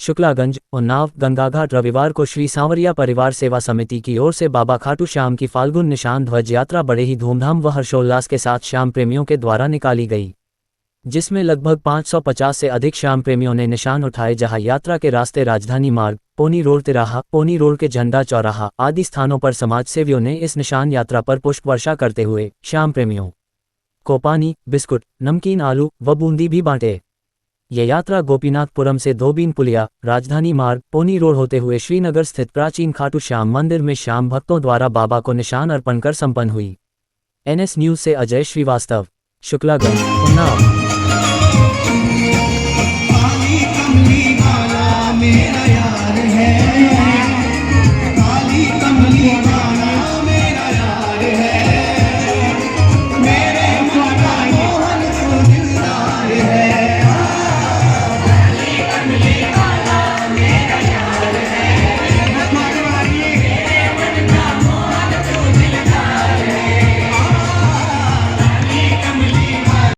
शुक्लागंज, उन्नाव, गंगाघाट। रविवार को श्री सांवरिया परिवार सेवा समिति की ओर से बाबा खाटू श्याम की फाल्गुन निशान ध्वज यात्रा बड़े ही धूमधाम व हर्षोल्लास के साथ श्याम प्रेमियों के द्वारा निकाली गई, जिसमें लगभग 550 से अधिक श्याम प्रेमियों ने निशान उठाए। जहां यात्रा के रास्ते राजधानी मार्ग, पोनी रोड तिराहा, पोनी रोड के झंडा चौराहा आदि स्थानों पर समाजसेवियों ने इस निशान यात्रा पर पुष्प वर्षा करते हुए श्याम प्रेमियों को पानी, बिस्कुट, नमकीन, आलू व बूंदी भी बांटे। यह यात्रा गोपीनाथपुरम से धोबीन पुलिया, राजधानी मार्ग, पोनी रोड होते हुए श्रीनगर स्थित प्राचीन खाटू श्याम मंदिर में श्याम भक्तों द्वारा बाबा को निशान अर्पण कर संपन्न हुई। NS न्यूज से अजय श्रीवास्तव, शुक्लागंज, उन्नाव।